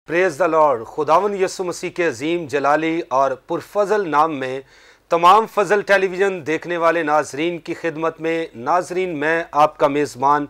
Praise the Lord. खुदावंद यसु मसीह के अजीम जलाली और पुरफजल नाम में तमाम फजल टेलीविज़न देखने वाले नाजरीन की खिदमत में नाजरीन, मैं आपका मेज़बान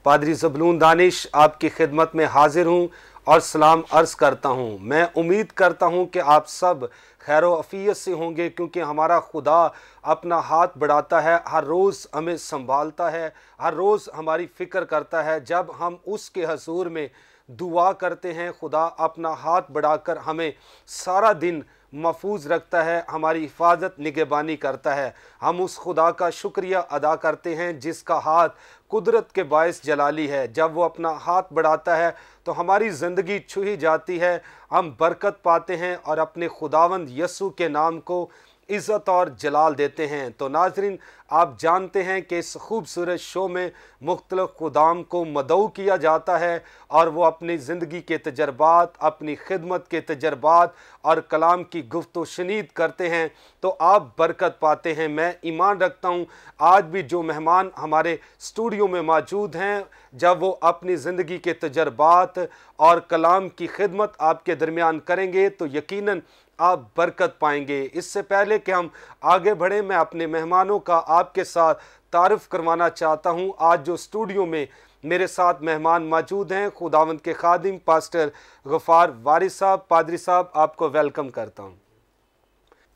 पादरी ज़बलून दानिश आपकी खिदमत में हाजिर हूँ और सलाम अर्ज़ करता हूँ। मैं उम्मीद करता हूँ कि आप सब खैर अफ़ीयत से होंगे, क्योंकि हमारा खुदा अपना हाथ बढ़ाता है, हर रोज़ हमें संभालता है, हर रोज़ हमारी फ़िक्र करता है। जब हम उसके हज़ूर में दुआ करते हैं, खुदा अपना हाथ बढ़ाकर हमें सारा दिन महफूज रखता है, हमारी हिफाजत निगहबानी करता है। हम उस खुदा का शुक्रिया अदा करते हैं जिसका हाथ कुदरत के बायस जलाली है। जब वो अपना हाथ बढ़ाता है तो हमारी ज़िंदगी छुई जाती है, हम बरकत पाते हैं और अपने खुदावंद यसु के नाम को इज़्ज़त और जलाल देते हैं। तो नाज़रीन, आप जानते हैं कि इस खूबसूरत शो में मुख्तलिफ़ खुदाम को मदऊ किया जाता है और वो अपनी ज़िंदगी के तजर्बात, अपनी खिदमत के तजर्बात और कलाम की गुफ्त व शनीद करते हैं, तो आप बरकत पाते हैं। मैं ईमान रखता हूँ आज भी जो मेहमान हमारे स्टूडियो में मौजूद हैं, जब वो अपनी ज़िंदगी के तजर्बात और कलाम की खिदमत आपके दरमियान करेंगे तो यकीनन आप बरकत पाएंगे। इससे पहले कि हम आगे बढ़ें, मैं अपने मेहमानों का आपके साथ तारुफ करवाना चाहता हूं। आज जो स्टूडियो में मेरे साथ मेहमान मौजूद हैं, खुदावंद के खादिम पास्टर गफ़ार वारिस साहब, पादरी साहब, आपको वेलकम करता हूं।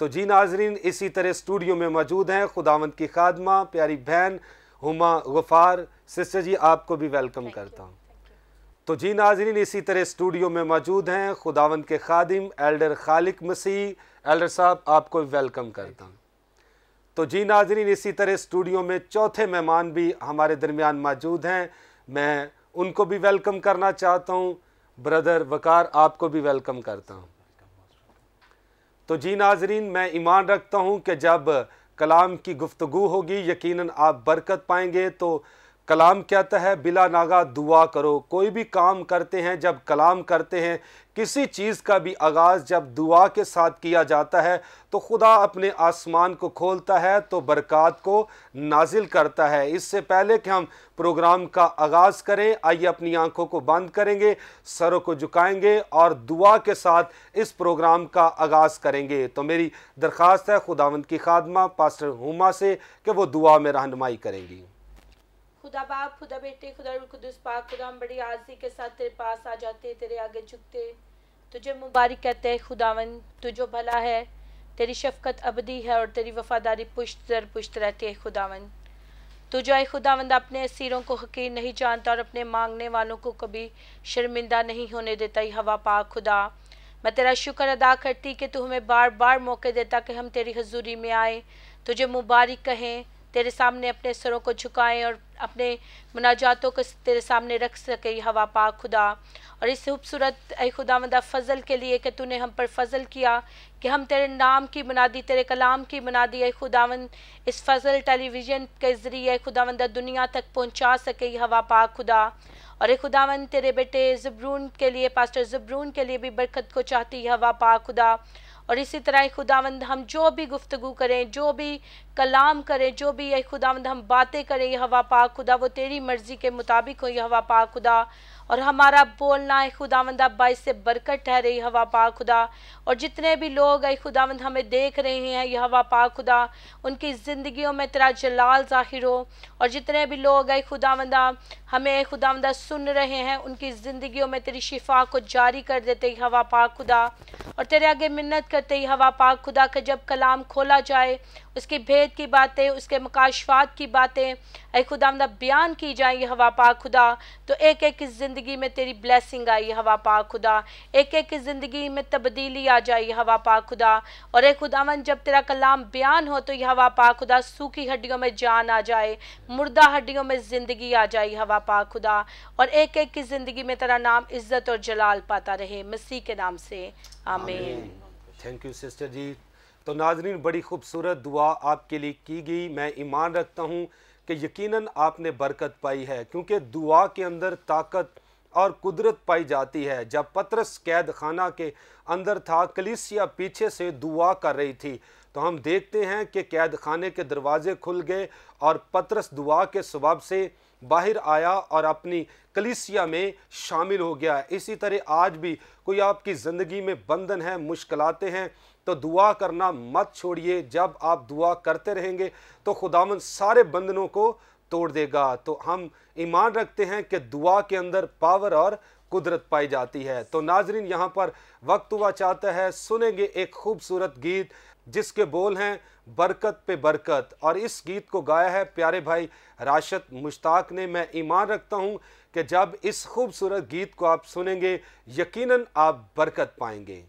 तो जी नाजरीन, इसी तरह स्टूडियो में मौजूद हैं खुदावंद की खादमा प्यारी बहन हुमा गफ़ार सिस्टर जी, आपको भी वेलकम करता हूँ। तो जी नाज़रीन, इसी तरह स्टूडियो में मौजूद हैं खुदावंद के खादिम एल्डर खालिक मसीह। एल्डर साहब, आपको वेलकम करता हूँ। तो जी नाज़रीन, इसी तरह स्टूडियो में चौथे मेहमान भी हमारे दरमियान मौजूद हैं, मैं उनको भी वेलकम करना चाहता हूँ। ब्रदर वकार, आपको भी वेलकम करता हूँ। तो जी नाज़रीन, मैं ईमान रखता हूँ कि जब कलाम की गुफ्तगू होगी यकीनन आप बरकत पाएंगे। तो कलाम कहता है बिला नागा दुआ करो। कोई भी काम करते हैं, जब कलाम करते हैं, किसी चीज़ का भी आगाज़ जब दुआ के साथ किया जाता है तो खुदा अपने आसमान को खोलता है तो बरक़ात को नाजिल करता है। इससे पहले कि हम प्रोग्राम का आगाज़ करें, आइए अपनी आंखों को बंद करेंगे, सरों को झुकाएंगे और दुआ के साथ इस प्रोग्राम का आगाज़ करेंगे। तो मेरी दरख्वास्त है खुदावंद की खादमा पास्टर हुमा से कि वो दुआ में रहनुमाई करेंगी। खुदा बाप, खुदा बेटे, खुदा रूह कुदुस पाक, खुदा हम बड़ी आज़ी के साथ तेरे पास आ जाते, तेरे आगे झुकते, तुझे मुबारक कहते हैं खुदावन। तू जो भला है, तेरी शफ़क़त अबदी है और तेरी वफ़ादारी पुश्त दर पुश्त रहती है खुदावन। तू जो है खुदावंद अपने असीरों को हक़ीर नहीं जानता और अपने मांगने वालों को कभी शर्मिंदा नहीं होने देता। ही हवा पाक खुदा, मैं तेरा शुक्र अदा करती कि तू हमें बार बार मौके देता कि हम तेरी हजूरी में आए, तुझे मुबारक कहें, तेरे सामने अपने सरों को झुकाएं और अपने मुनाजातों को तेरे सामने रख सके। हवा पाक खुदा, और इस खूबसूरत ऐ खुदावंदा फ़ज़ल के लिए कि तूने हम पर फ़ज़ल किया कि हम तेरे नाम की मुनादी, तेरे कलाम की मुनादी ऐ खुदावंद इस फ़ज़ल टेलीविज़न के ज़रिए खुदावंदा दुनिया तक पहुँचा सके। हवा पाक खुदा, और खुदावंद तेरे बेटे ज़बरून के लिए, पास्टर ज़बरून के लिए भी बरकत को चाहती है। हवा पाक खुदा, और इसी तरह खुदावंद हम जो भी गुफ्तगू करें, जो भी कलाम करें, जो भी खुदावंद हम बातें करें, हवा पाक खुदा, वो तेरी मर्ज़ी के मुताबिक हो। हवा पाक खुदा, और हमारा बोलना है खुदावंद बाइस से बरकत ठहरे। हवा पाक खुदा, और जितने भी लोग है खुदावंद हमें देख रहे हैं, हवा पाक खुदा, उनकी ज़िंदगियों में तेरा जलाल ज़ाहिर हो। और जितने भी लोग है खुदावंद हमें खुदावंद सुन रहे हैं, उनकी ज़िंदगियों में तेरी शिफा को जारी कर देते। हवा पाक खुदा, और तेरे आगे मिन्नत करते ही हवा पाक खुदा कि जब कलाम खोला जाए, उसकी भेद की बातें, उसके मकाशफात की बातें ऐ खुदावंद बयान की जाए। हवा पाक खुदा, तो एक एक की ज़िंदगी में तेरी ब्लेसिंग आई। हवा पाक खुदा, एक एक की ज़िंदगी में तब्दीली आ जाए। हवा पाक खुदा, और एक खुदावंद जब तेरा कलाम बयान हो तो हवा पाक खुदा सूखी हड्डियों में जान आ जाए, मुर्दा हड्डियों में ज़िंदगी आ जाए। हवा पाक खुदा, और एक एक की ज़िंदगी में तेरा नाम इज़्ज़त और जलाल पाता रहे, मसीह के नाम से आमीन। Thank you sister ji. तो नाज़रीन, बड़ी खूबसूरत दुआ आपके लिए की गई। मैं ईमान रखता हूँ कि यकीनन आपने बरकत पाई है, क्योंकि दुआ के अंदर ताकत और कुदरत पाई जाती है। जब पतरस कैद खाना के अंदर था, कलीसिया पीछे से दुआ कर रही थी, तो हम देखते हैं कि कैद खाने के दरवाजे खुल गए और पतरस दुआ के सबब से बाहर आया और अपनी कलीसिया में शामिल हो गया। इसी तरह आज भी कोई आपकी ज़िंदगी में बंधन है, मुश्किलातें हैं, तो दुआ करना मत छोड़िए। जब आप दुआ करते रहेंगे तो खुदावंद सारे बंधनों को तोड़ देगा। तो हम ईमान रखते हैं कि दुआ के अंदर पावर और कुदरत पाई जाती है। तो नाजरीन, यहाँ पर वक्त हुआ चाहता है, सुनेंगे एक खूबसूरत गीत जिसके बोल हैं बरकत पे बरकत, और इस गीत को गाया है प्यारे भाई राशिद मुश्ताक ने। मैं ईमान रखता हूँ कि जब इस खूबसूरत गीत को आप सुनेंगे यकीनन आप बरकत पाएंगे।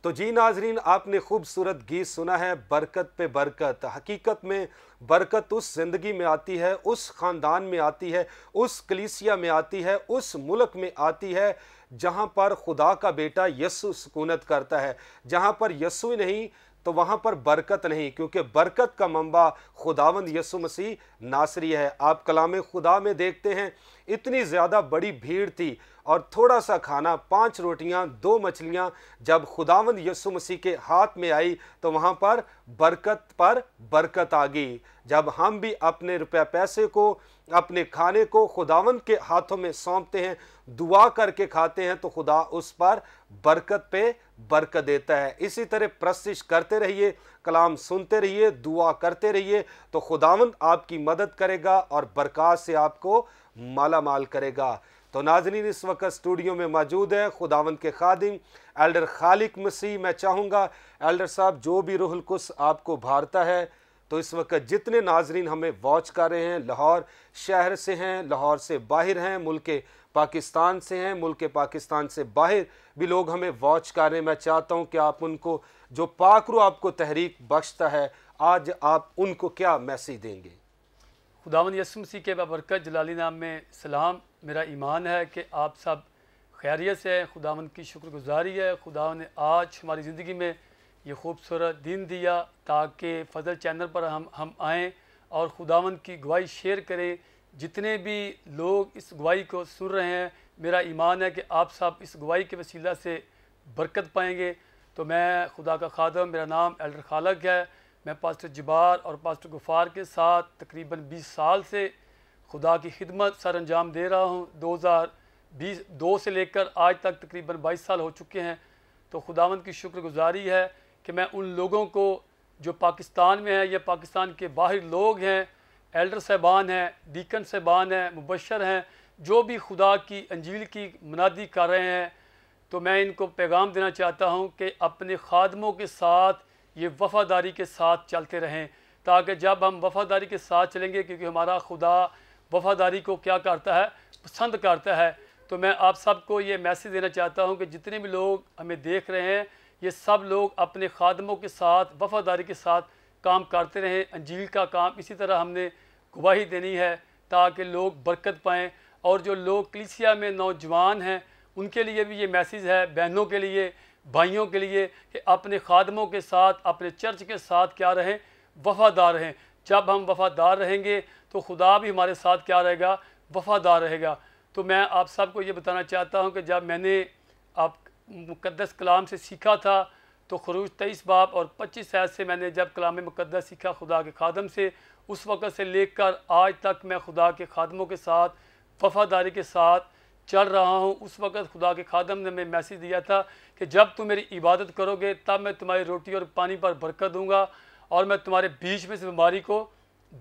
तो जी नाजरीन, आपने खूबसूरत गीत सुना है, बरकत पे बरकत। हकीकत में बरकत उस ज़िंदगी में आती है, उस ख़ानदान में आती है, उस कलीसिया में आती है, उस मुल्क में आती है जहाँ पर खुदा का बेटा यस्सु सुकूनत करता है। जहाँ पर यस्सु नहीं तो वहाँ पर बरकत नहीं, क्योंकि बरकत का मंबा खुदावंद यस्सु मसीह नासरी है। आप कलाम खुदा में देखते हैं, इतनी ज़्यादा बड़ी भीड़ थी और थोड़ा सा खाना, 5 रोटियां 2 मछलियां जब खुदावंद यस्सु मसीह के हाथ में आई तो वहाँ पर बरकत आ गई। जब हम भी अपने रुपया पैसे को, अपने खाने को खुदावंद के हाथों में सौंपते हैं, दुआ करके खाते हैं, तो खुदा उस पर बरकत पे बरकत देता है। इसी तरह प्रस्तिश करते रहिए, कलाम सुनते रहिए, दुआ करते रहिए, तो खुदावंद आपकी मदद करेगा और बरकत से आपको माला माल करेगा। तो नाज़रीन, इस वक्त स्टूडियो में मौजूद है खुदावंद के खादिम एल्डर खालिक मसीह। मैं चाहूँगा एल्डर साहब, जो भी रूहुल कुद्स आपको भारता है, तो इस वक्त जितने नाजरीन हमें वॉच कर रहे हैं, लाहौर शहर से हैं, लाहौर से बाहर हैं, मुल्क पाकिस्तान से हैं, मुल्क पाकिस्तान से बाहर भी लोग हमें वॉच कर रहे हैं, मैं चाहता हूं कि आप उनको, जो पाक रूह आपको तहरीक बख्शता है, आज आप उनको क्या मैसेज देंगे? खुदावंद यस्सु मसीह के बरकत जलाली नाम में सलाम। मेरा ईमान है कि आप सब खैरियत से हैं। खुदावंद की शुक्रगुजारी है, खुदावंद ने आज हमारी ज़िंदगी में ये खूबसूरत दिन दिया ताकि फ़ज़ल चैनल पर हम आएँ और खुदावंद की गवाही शेयर करें। जितने भी लोग इस गवाही को सुन रहे हैं, मेरा ईमान है कि आप सब इस गवाही के वसीला से बरकत पाएंगे। तो मैं खुदा का खादम, मेरा नाम एल्डर खालक है। मैं पास्टर जबार और पास्टर गुफ़ार के साथ तकरीबन 20 साल से खुदा की खिदमत सर अंजाम दे रहा हूँ। 2022 से लेकर आज तक तकरीबन 22 साल हो चुके हैं। तो खुदावंद की शुक्रगुजारी है कि मैं उन लोगों को जो पाकिस्तान में है या पाकिस्तान के बाहर लोग हैं, एल्डर साहबान हैं, डीकन साहबान हैं, मुबशर हैं, जो भी खुदा की अंजील की मुनादी कर रहे हैं, तो मैं इनको पैगाम देना चाहता हूँ कि अपने खादमों के साथ ये वफ़ादारी के साथ चलते रहें, ताकि जब हम वफ़ादारी के साथ चलेंगे, क्योंकि हमारा खुदा वफ़ादारी को क्या करता है, पसंद करता है। तो मैं आप सबको ये मैसेज देना चाहता हूँ कि जितने भी लोग हमें देख रहे हैं, ये सब लोग अपने खादमों के साथ वफ़ादारी के साथ काम करते रहें। अंजील का काम इसी तरह हमने गवाही देनी है ताकि लोग बरकत पाएँ। और जो लोग कलीसिया में नौजवान हैं, उनके लिए भी ये मैसेज है, बहनों के लिए, भाइयों के लिए, कि अपने खादमों के साथ, अपने चर्च के साथ क्या रहें, वफ़ादार रहें। जब हम वफ़ादार रहेंगे तो खुदा भी हमारे साथ क्या रहेगा, वफ़ादार रहेगा। तो मैं आप सबको ये बताना चाहता हूँ कि जब मैंने आप मुक़द्दस कलाम से सीखा था, तो खरूज 23 बाब और 25 आयत से मैंने जब कलाम मुक़द्दस सीखा खुदा के खादम से, उस वक़्त से लेकर आज तक मैं खुदा के खादमों के साथ वफ़ादारी के साथ चल रहा हूँ। उस वक़्त खुदा के खादम ने मैं मैसेज दिया था कि जब तुम मेरी इबादत करोगे तब मैं तुम्हारी रोटी और पानी पर बरकत दूँगा और मैं तुम्हारे बीच में से बीमारी को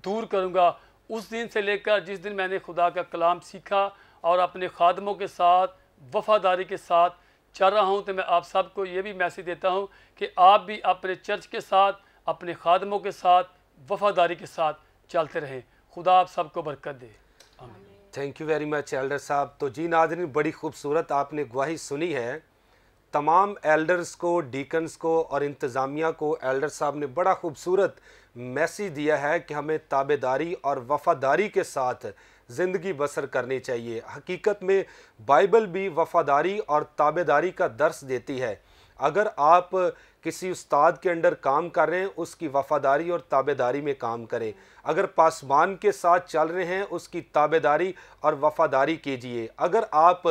दूर करूँगा। उस दिन से लेकर जिस दिन मैंने खुदा का कलाम सीखा और अपने खादमों के साथ वफ़ादारी के साथ चल रहा हूँ, तो मैं आप सबको ये भी मैसेज देता हूँ कि आप भी अपने चर्च के साथ, अपने खादमों के साथ वफ़ादारी के साथ चलते रहें। खुदा आप सबको बरकत दे। आमीन। Thank you very much Elder साहब। तो जी नाज़रीन, बड़ी खूबसूरत आपने गवाही सुनी है। तमाम एल्डर्स को, डीकन्स को और इंतज़ामिया को एल्डर साहब ने बड़ा खूबसूरत मैसेज दिया है कि हमें ताबेदारी और वफ़ादारी के साथ ज़िंदगी बसर करनी चाहिए। हकीकत में बाइबल भी वफ़ादारी और ताबेदारी का दर्स देती है। अगर आप किसी उस्ताद के अंडर काम कर रहे हैं, उसकी वफ़ादारी और ताबेदारी में काम करें। अगर पासबान के साथ चल रहे हैं, उसकी ताबेदारी और वफ़ादारी कीजिए। अगर आप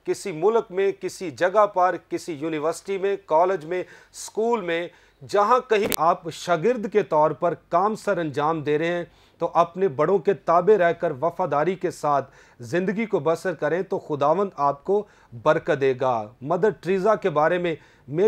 किसी मुल्क में, किसी जगह पर, किसी यूनिवर्सिटी में, कॉलेज में, स्कूल में, जहाँ कहीं आप शागिर्द के तौर पर काम सर अंजाम दे रहे हैं, तो अपने बड़ों के ताबे रहकर वफ़ादारी के साथ ज़िंदगी को बसर करें, तो खुदावंद आपको बरकत देगा। मदर टेरेसा के बारे में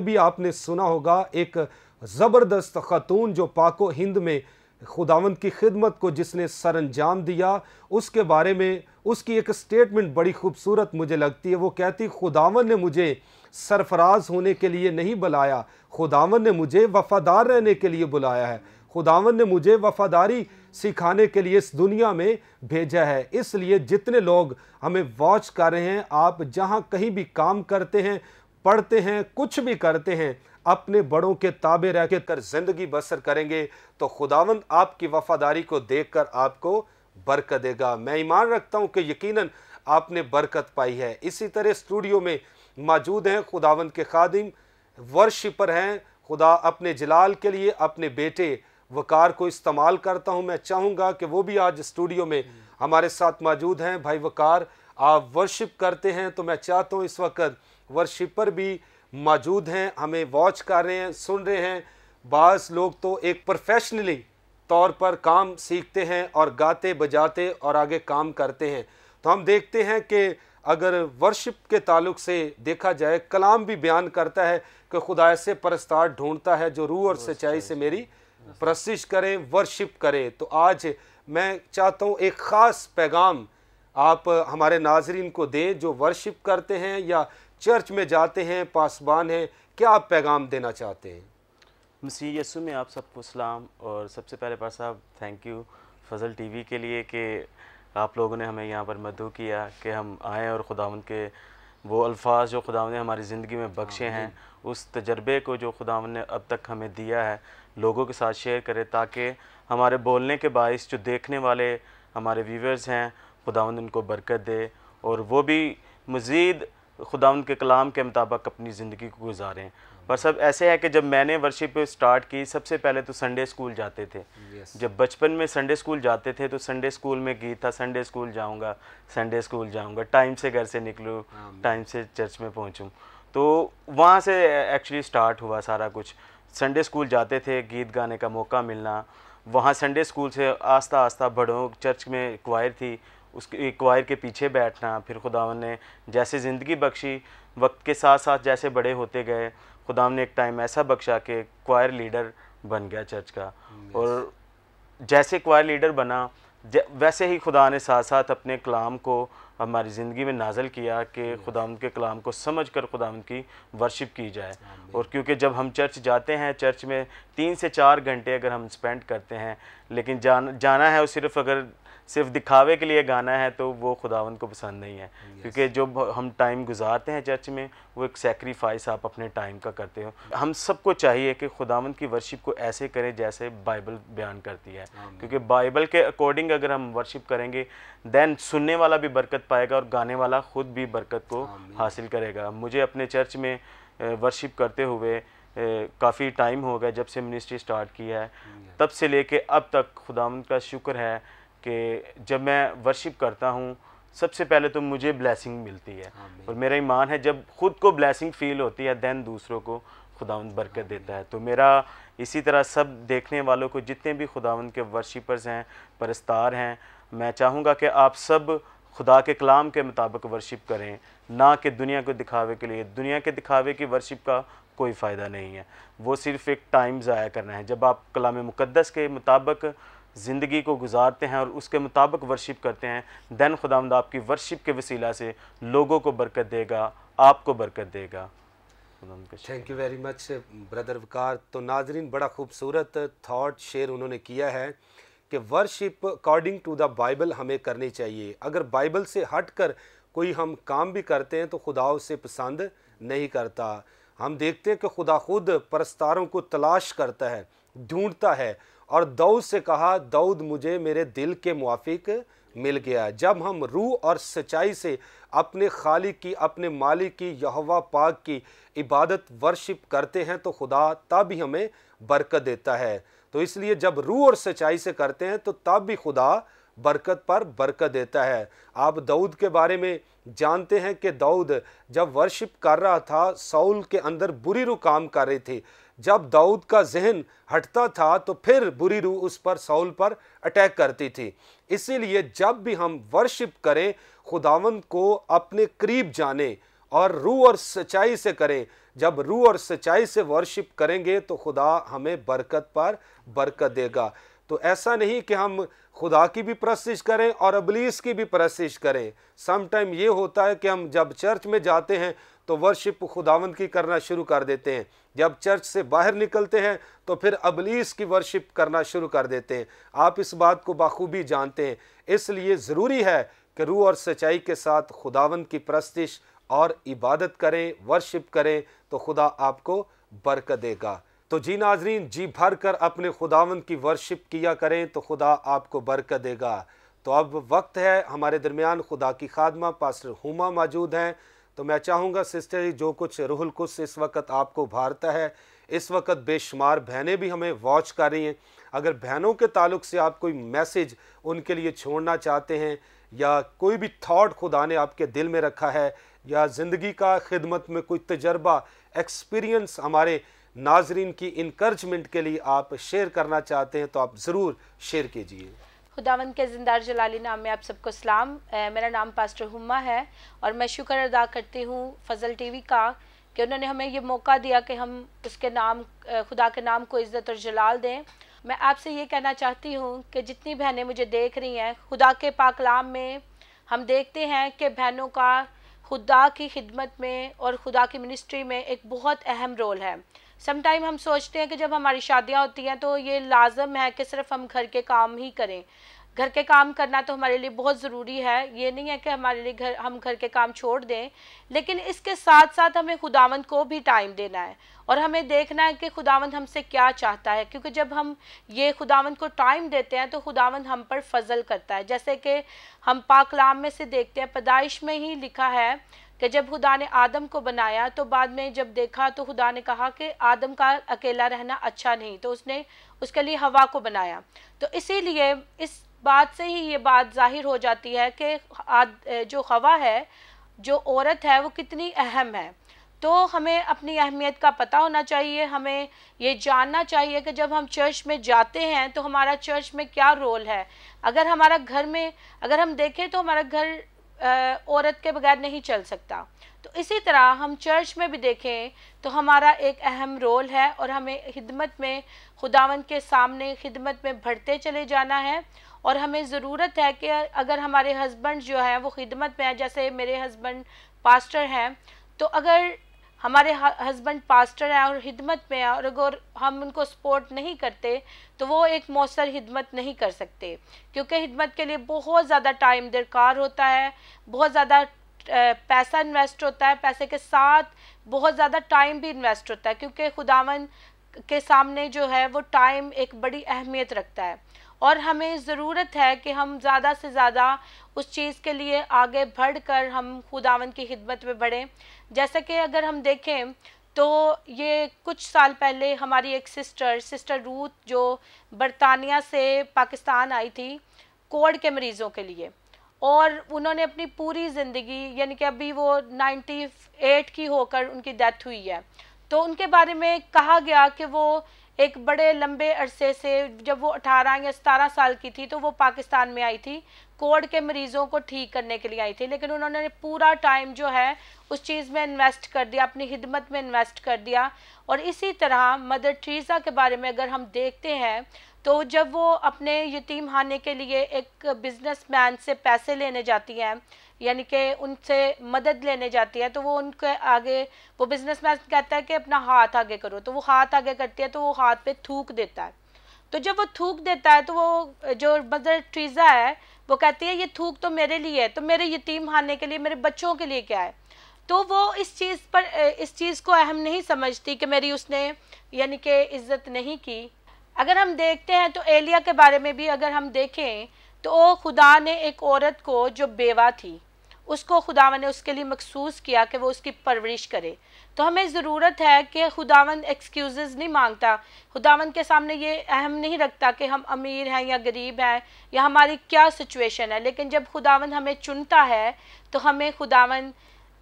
भी आपने सुना होगा, एक ज़बरदस्त ख़ातून जो पाको हिंद में खुदावंद की खिदमत को जिसने सर अंजाम दिया, उसके बारे में उसकी एक स्टेटमेंट बड़ी खूबसूरत मुझे लगती है। वो कहती, खुदावंद ने मुझे सरफराज होने के लिए नहीं बुलाया, खुदावंद ने मुझे वफ़ादार रहने के लिए बुलाया है। खुदावंद ने मुझे वफ़ादारी सिखाने के लिए इस दुनिया में भेजा है। इसलिए जितने लोग हमें वॉच कर रहे हैं, आप जहां कहीं भी काम करते हैं, पढ़ते हैं, कुछ भी करते हैं, अपने बड़ों के ताबे रह कर ज़िंदगी बसर करेंगे तो खुदावंद आपकी वफादारी को देखकर आपको बरकत देगा। मैं ईमान रखता हूँ कि यकीनन आपने बरकत पाई है। इसी तरह स्टूडियो में मौजूद हैं खुदावंद के खादिम, वर्शिपर हैं। खुदा अपने जलाल के लिए अपने बेटे वकार को इस्तेमाल करता हूँ। मैं चाहूँगा कि वो भी आज स्टूडियो में हमारे साथ मौजूद हैं। भाई वकार, आप वर्शिप करते हैं, तो मैं चाहता हूँ इस वक्त वर्शिपर भी मौजूद हैं, हमें वॉच कर रहे हैं, सुन रहे हैं। बाज़ लोग तो एक प्रोफेशनली तौर पर काम सीखते हैं और गाते बजाते और आगे काम करते हैं। तो हम देखते हैं कि अगर वर्शिप के ताल्लुक से देखा जाए, कलाम भी बयान करता है कि खुदा ऐसे परस्तार ढूंढता है जो रूह और सच्चाई से मेरी प्रस्तिश करें, वर्शिप करें। तो आज मैं चाहता हूँ एक ख़ास पैगाम आप हमारे नाजरीन को दें जो वर्शिप करते हैं या चर्च में जाते हैं, पासबान हैं। क्या आप पैगाम देना चाहते हैं? मसीह यसु में आप सबको सलाम। और सबसे पहले पास साहब थैंक यू फजल टीवी के लिए कि आप लोगों ने हमें यहाँ पर मदऊ किया कि हम आएँ और खुदावंद के वो अल्फाज जो खुदावंद ने हमारी ज़िंदगी में बख्शे हैं, उस तजर्बे को जो खुदावंद ने अब तक हमें दिया है लोगों के साथ शेयर करें, ताकि हमारे बोलने के बाइस जो देखने वाले हमारे व्यूवर्स हैं खुदावंद उनको बरकत दे और वो भी मज़ीद खुदावंद के कलाम के मुताबिक अपनी ज़िंदगी को गुजारें। पर सब ऐसे है कि जब मैंने वर्शिप स्टार्ट की, सबसे पहले तो संडे स्कूल जाते थे। जब बचपन में संडे स्कूल जाते थे तो संडे स्कूल में गीत था, संडे स्कूल जाऊंगा, संडे स्कूल जाऊंगा, टाइम से घर से निकलूँ, टाइम से चर्च में पहुंचूं। तो वहाँ से एक्चुअली स्टार्ट हुआ सारा कुछ। संडे स्कूल जाते थे, गीत गाने का मौका मिलना, वहाँ संडे स्कूल से आस्ता आस्ता बढ़ो, चर्च में क्वायर थी, उसके क्वायर के पीछे बैठना। फिर खुदावन ने जैसे ज़िंदगी बख्शी, वक्त के साथ साथ जैसे बड़े होते गए, खुदावन ने एक टाइम ऐसा बख्शा कि क्वायर लीडर बन गया चर्च का। और जैसे क्वायर लीडर बना वैसे ही खुदा ने साथ साथ अपने कलाम को हमारी ज़िंदगी में नाज़िल किया कि खुदावंद के कलाम को समझकर खुदावंद की वर्शिप की जाए। और क्योंकि जब हम चर्च जाते हैं, चर्च में 3 से 4 घंटे अगर हम स्पेंड करते हैं, लेकिन जाना है वो सिर्फ दिखावे के लिए गाना है, तो वो खुदावंद को पसंद नहीं है। क्योंकि जो हम टाइम गुजारते हैं चर्च में, वो एक सेक्रीफाइस आप अपने टाइम का करते हो। हम सबको चाहिए कि खुदावंद की वर्शिप को ऐसे करें जैसे बाइबल बयान करती है, क्योंकि बाइबल के अकॉर्डिंग अगर हम वर्शिप करेंगे देन सुनने वाला भी बरकत पाएगा और गाने वाला खुद भी बरकत को हासिल करेगा। मुझे अपने चर्च में वर्शिप करते हुए काफ़ी टाइम हो गया, जब से मिनिस्ट्री स्टार्ट की है तब से लेके अब तक खुदावंद का शुक्र है कि जब मैं वर्शिप करता हूँ सबसे पहले तो मुझे ब्लेसिंग मिलती है। और मेरा ईमान है जब खुद को ब्लेसिंग फील होती है देन दूसरों को खुदावंद बरकत देता है। तो मेरा इसी तरह सब देखने वालों को, जितने भी खुदावंद के वर्शिपर्स हैं, परस्तार हैं, मैं चाहूँगा कि आप सब खुदा के कलाम के मुताबिक वर्शिप करें, ना कि दुनिया को दिखावे के लिए। दुनिया के दिखावे की वर्शिप का कोई फ़ायदा नहीं है, वो सिर्फ़ एक टाइम ज़ाया करना है। जब आप कलाम मुक़द्दस के मुताबिक ज़िंदगी को गुजारते हैं और उसके मुताबिक वर्शिप करते हैं, देन खुदावंद आपकी वर्शिप के वसीला से लोगों को बरकत देगा, आपको बरकत देगा। Thank you very much brother Waqar. तो नाजरीन, बड़ा खूबसूरत थॉट शेयर उन्होंने किया है कि worship according to the Bible हमें करनी चाहिए। अगर बाइबल से हट कर कोई हम काम भी करते हैं तो खुदा उसे पसंद नहीं करता। हम देखते हैं कि खुदा खुद परस्तारों को तलाश करता है, ढूंढता है, और दाऊद से कहा, दाऊद मुझे मेरे दिल के मुआफिक मिल गया। जब हम रूह और सच्चाई से अपने खालिक की, अपने मालिक की, यहोवा पाक की इबादत वर्शिप करते हैं तो खुदा तब ही हमें बरकत देता है। तो इसलिए जब रूह और सच्चाई से करते हैं तो तब भी खुदा बरकत पर बरकत देता है। आप दाऊद के बारे में जानते हैं कि दाऊद जब वर्शिप कर रहा था, साउल के अंदर बुरी रूह काम कर रही थी। जब दाऊद का जहन हटता था तो फिर बुरी रूह उस पर, साउल पर अटैक करती थी। इसीलिए जब भी हम वर्शिप करें, खुदावंद को अपने करीब जाने और रूह और सच्चाई से करें। जब रूह और सच्चाई से वर्शिप करेंगे तो खुदा हमें बरकत पर बरकत देगा। तो ऐसा नहीं कि हम खुदा की भी परस्तिश करें और इब्लीस की भी परस्तिश करें। सम टाइम ये होता है कि हम जब चर्च में जाते हैं तो वर्शिप खुदावंद की करना शुरू कर देते हैं, जब चर्च से बाहर निकलते हैं तो फिर इब्लीस की वर्शिप करना शुरू कर देते हैं। आप इस बात को बाखूबी जानते हैं। इसलिए ज़रूरी है कि रूह और सच्चाई के साथ खुदावंद की परस्तिश और इबादत करें, वर्शिप करें, तो खुदा आपको बरकत देगा। तो जी नाजरीन, जी भर कर अपने खुदावंद की वर्शिप किया करें तो खुदा आपको बरकत देगा। तो अब वक्त है, हमारे दरमियान खुदा की खादमा पास्टर हुमा मौजूद हैं। तो मैं चाहूँगा सिस्टर जी, जो कुछ रूहुल कुद्स इस वक्त आपको उभारता है, इस वक्त बेशुमार बहनें भी हमें वॉच कर रही हैं, अगर बहनों के ताल्लुक से आप कोई मैसेज उनके लिए छोड़ना चाहते हैं या कोई भी थॉट खुदा ने आपके दिल में रखा है या ज़िंदगी का खिदमत में कोई तजर्बा एक्सपीरियंस हमारे नाजरीन की इनकरेजमेंट के लिए आप शेयर करना चाहते हैं तो आप ज़रूर शेयर कीजिए। खुदावंद के ज़िंदार जलाली नाम में आप सबको सलाम। मेरा नाम पास्टर हुम्मा है और मैं शुक्र अदा करती हूँ फजल टीवी का कि उन्होंने हमें ये मौका दिया कि हम उसके नाम खुदा के नाम को इज़्ज़त और जलाल दें। मैं आपसे ये कहना चाहती हूँ कि जितनी बहनें मुझे देख रही हैं, खुदा के पाकलाम में हम देखते हैं कि बहनों का खुदा की खिदमत में और खुदा की मिनिस्ट्री में एक बहुत अहम रोल है। समटाइम हम सोचते हैं कि जब हमारी शादियां होती हैं तो ये लाजम है कि सिर्फ हम घर के काम ही करें। घर के काम करना तो हमारे लिए बहुत ज़रूरी है, ये नहीं है कि हमारे लिए हम घर के काम छोड़ दें, लेकिन इसके साथ साथ हमें खुदावंद को भी टाइम देना है और हमें देखना है कि खुदावंद हमसे क्या चाहता है, क्योंकि जब हम ये खुदावंद को टाइम देते हैं तो खुदावंद हम पर फजल करता है। जैसे कि हम पाक कलाम में से देखते हैं, पैदाइश में ही लिखा है कि जब खुदा ने आदम को बनाया तो बाद में जब देखा तो खुदा ने कहा कि आदम का अकेला रहना अच्छा नहीं, तो उसने उसके लिए हवा को बनाया। तो इसीलिए इस बात से ही ये बात जाहिर हो जाती है कि जो हवा है, जो औरत है, वो कितनी अहम है। तो हमें अपनी अहमियत का पता होना चाहिए। हमें ये जानना चाहिए कि जब हम चर्च में जाते हैं तो हमारा चर्च में क्या रोल है। अगर हमारा घर में अगर हम देखें तो हमारा घर औरत के बगैर नहीं चल सकता, तो इसी तरह हम चर्च में भी देखें तो हमारा एक अहम रोल है और हमें खिदमत में खुदावंद के सामने खिदमत में बढ़ते चले जाना है। और हमें ज़रूरत है कि अगर हमारे हस्बैंड जो हैं वो खिदमत में है, जैसे मेरे हस्बैंड पास्टर हैं, तो अगर हमारे हस्बैंड पास्टर हैं और खिदमत में है और अगर हम उनको सपोर्ट नहीं करते तो वो एक मौसर खिदमत नहीं कर सकते, क्योंकि खिदमत के लिए बहुत ज़्यादा टाइम दरकार होता है, बहुत ज़्यादा पैसा इन्वेस्ट होता है, पैसे के साथ बहुत ज़्यादा टाइम भी इन्वेस्ट होता है, क्योंकि खुदावंद के सामने जो है वो टाइम एक बड़ी अहमियत रखता है। और हमें ज़रूरत है कि हम ज़्यादा से ज़्यादा उस चीज़ के लिए आगे बढ़कर हम खुदावंद की खिदमत में बढ़ें। जैसे कि अगर हम देखें तो ये कुछ साल पहले हमारी एक सिस्टर रूथ जो बरतानिया से पाकिस्तान आई थी कोढ़ के मरीज़ों के लिए, और उन्होंने अपनी पूरी ज़िंदगी, यानी कि अभी वो 98 की होकर उनकी डेथ हुई है, तो उनके बारे में कहा गया कि वो एक बड़े लंबे अरसे से, जब वो 18 या 17 साल की थी तो वो पाकिस्तान में आई थी, कोढ़ के मरीज़ों को ठीक करने के लिए आई थी, लेकिन उन्होंने पूरा टाइम जो है उस चीज़ में इन्वेस्ट कर दिया, अपनी खिदमत में इन्वेस्ट कर दिया। और इसी तरह मदर टेरेसा के बारे में अगर हम देखते हैं तो जब वो अपने यतीम खाने के लिए एक बिजनेसमैन से पैसे लेने जाती हैं, यानी कि उनसे मदद लेने जाती है, तो वो उनके आगे, वो बिजनेसमैन कहता है कि अपना हाथ आगे करो, तो वो हाथ आगे करती है तो वो हाथ पे थूक देता है। तो जब वो थूक देता है तो वो जो मदर टेरेसा है वो कहती है ये थूक तो मेरे लिए है, तो मेरे यतीम खाने के लिए, मेरे बच्चों के लिए क्या है। तो वो इस चीज़ को अहम नहीं समझती कि मेरी उसने यानी कि इज़्ज़त नहीं की। अगर हम देखते हैं तो एलिया के बारे में भी अगर हम देखें तो खुदा ने एक औरत को जो बेवा थी उसको खुदावन ने उसके लिए मखसूस किया कि वो उसकी परवरिश करे। तो हमें ज़रूरत है कि खुदावंद एक्सक्यूज़ नहीं मांगता, खुदावंद के सामने ये अहम नहीं रखता कि हम अमीर हैं या गरीब हैं या हमारी क्या सिचुएशन है, लेकिन जब खुदावंद हमें चुनता है तो हमें खुदावंद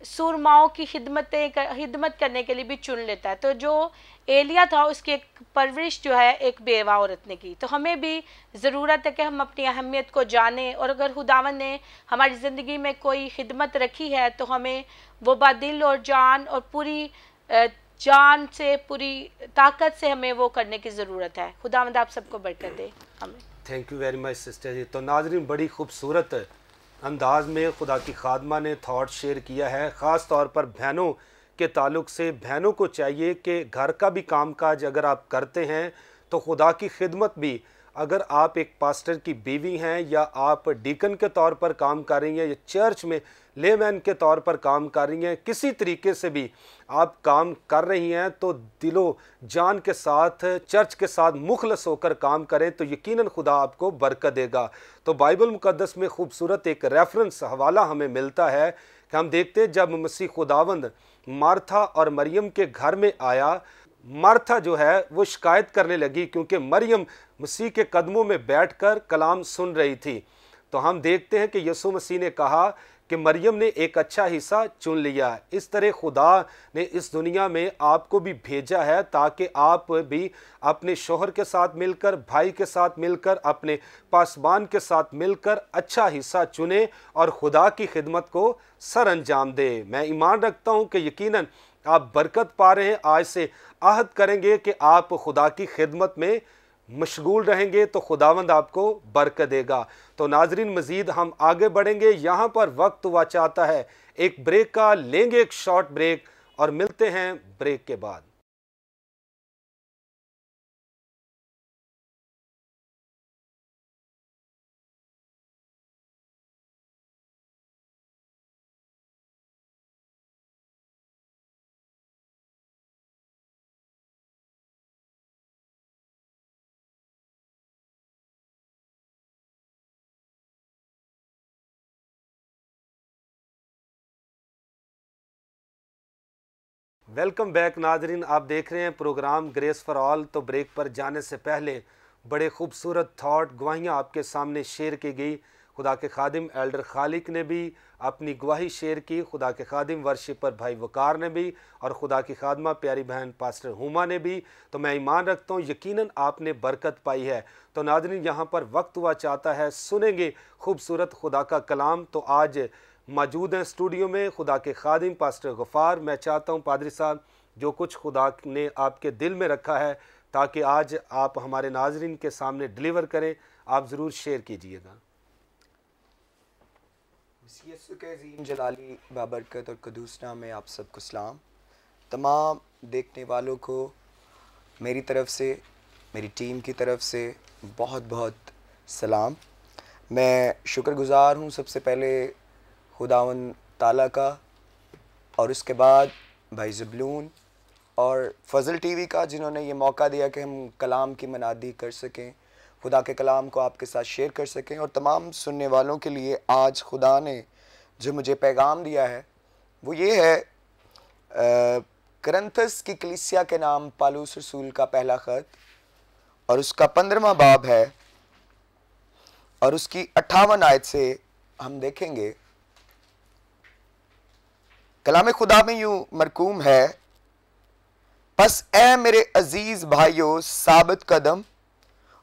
सूरमाओं की खिदमत करने के लिए भी चुन लेता है। तो जो एलिया था उसकी एक परवरिश जो है एक बेवा औरत ने की। तो हमें भी ज़रूरत है कि हम अपनी अहमियत को जानें, और अगर खुदावन ने हमारी ज़िंदगी में कोई खिदमत रखी है तो हमें वो बादिल और जान और पूरी जान से, पूरी ताकत से हमें वो करने की ज़रूरत है। खुदावंद आप सबको बरकत दे। हमें thank you very much sister ji. तो नाज़रीन, बड़ी खूबसूरत अंदाज में खुदा की खादमा ने थॉट शेयर किया है, ख़ास तौर पर बहनों के ताल्लुक से। बहनों को चाहिए कि घर का भी कामकाज अगर आप करते हैं तो खुदा की खिदमत भी अगर आप एक पास्टर की बीवी हैं या आप डीकन के तौर पर काम कर रही हैं या चर्च में लेमैन के तौर पर काम कर रही हैं, किसी तरीके से भी आप काम कर रही हैं, तो दिलो जान के साथ चर्च के साथ मुखलस होकर काम करें तो यकीनन खुदा आपको बरकत देगा। तो बाइबल मुकद्दस में खूबसूरत एक रेफरेंस हवाला हमें मिलता है कि हम देखते हैं जब मसीह खुदावंद मार्था और मरियम के घर में आया, मार्था जो है वो शिकायत करने लगी क्योंकि मरियम मसीह के कदमों में बैठकर कलाम सुन रही थी। तो हम देखते हैं कि यीशु मसीह ने कहा कि मरियम ने एक अच्छा हिस्सा चुन लिया है। इस तरह खुदा ने इस दुनिया में आपको भी भेजा है ताकि आप भी अपने शोहर के साथ मिलकर, भाई के साथ मिलकर, अपने पासबान के साथ मिलकर अच्छा हिस्सा चुने और खुदा की खिदमत को सर अंजाम दे। मैं ईमान रखता हूँ कि यकीनन आप बरकत पा रहे हैं। आज से आहद करेंगे कि आप खुदा की खिदमत में मशगूल रहेंगे तो खुदावंद आपको बरकत देगा। तो नाजरीन, मज़ीद हम आगे बढ़ेंगे। यहाँ पर वक्त हुआ चाहता है एक ब्रेक का, लेंगे एक शॉर्ट ब्रेक और मिलते हैं ब्रेक के बाद। वेलकम बैक नाजरीन, आप देख रहे हैं प्रोग्राम ग्रेस फॉर ऑल। तो ब्रेक पर जाने से पहले बड़े खूबसूरत थॉट, गवाहियाँ आपके सामने शेयर की गई। खुदा के खादिम एल्डर खालिक ने भी अपनी गवाही शेयर की, खुदा के खादिम वर्शिपर भाई वकार ने भी, और खुदा की खादमा प्यारी बहन पास्टर हुमा ने भी। तो मैं ईमान रखता हूँ यकीनन आपने बरकत पाई है। तो नाज़रीन, यहाँ पर वक्त हुआ चाहता है सुनेंगे खूबसूरत खुदा का कलाम। तो आज मौजूद हैं स्टूडियो में खुदा के खादिम पास्टर गफ़ार। मैं चाहता हूँ पादरी साहब, जो कुछ खुदा ने आपके दिल में रखा है ताकि आज आप हमारे नाजरीन के सामने डिलीवर करें, आप ज़रूर शेयर कीजिएगा। यीशु के अज़ीम जलाली बाबरकत और कदूस नाम में आप सबको सलाम। तमाम देखने वालों को मेरी तरफ़ से, मेरी टीम की तरफ़ से बहुत बहुत सलाम। मैं शुक्रगुज़ार हूँ सबसे पहले खुदावन ताला का, और उसके बाद भाई ज़बलून और फजल टीवी का, जिन्होंने ये मौका दिया कि हम कलाम की मनादी कर सकें, खुदा के कलाम को आपके साथ शेयर कर सकें। और तमाम सुनने वालों के लिए आज खुदा ने जो मुझे पैगाम दिया है वो ये है, करंथस की कलीसिया के नाम पालूस रसूल का पहला ख़त और उसका 15वां बाब है और उसकी 58 आयत से हम देखेंगे। कलाम खुदा में यूं मरकूम है, बस ए मेरे अजीज भाइयों साबित कदम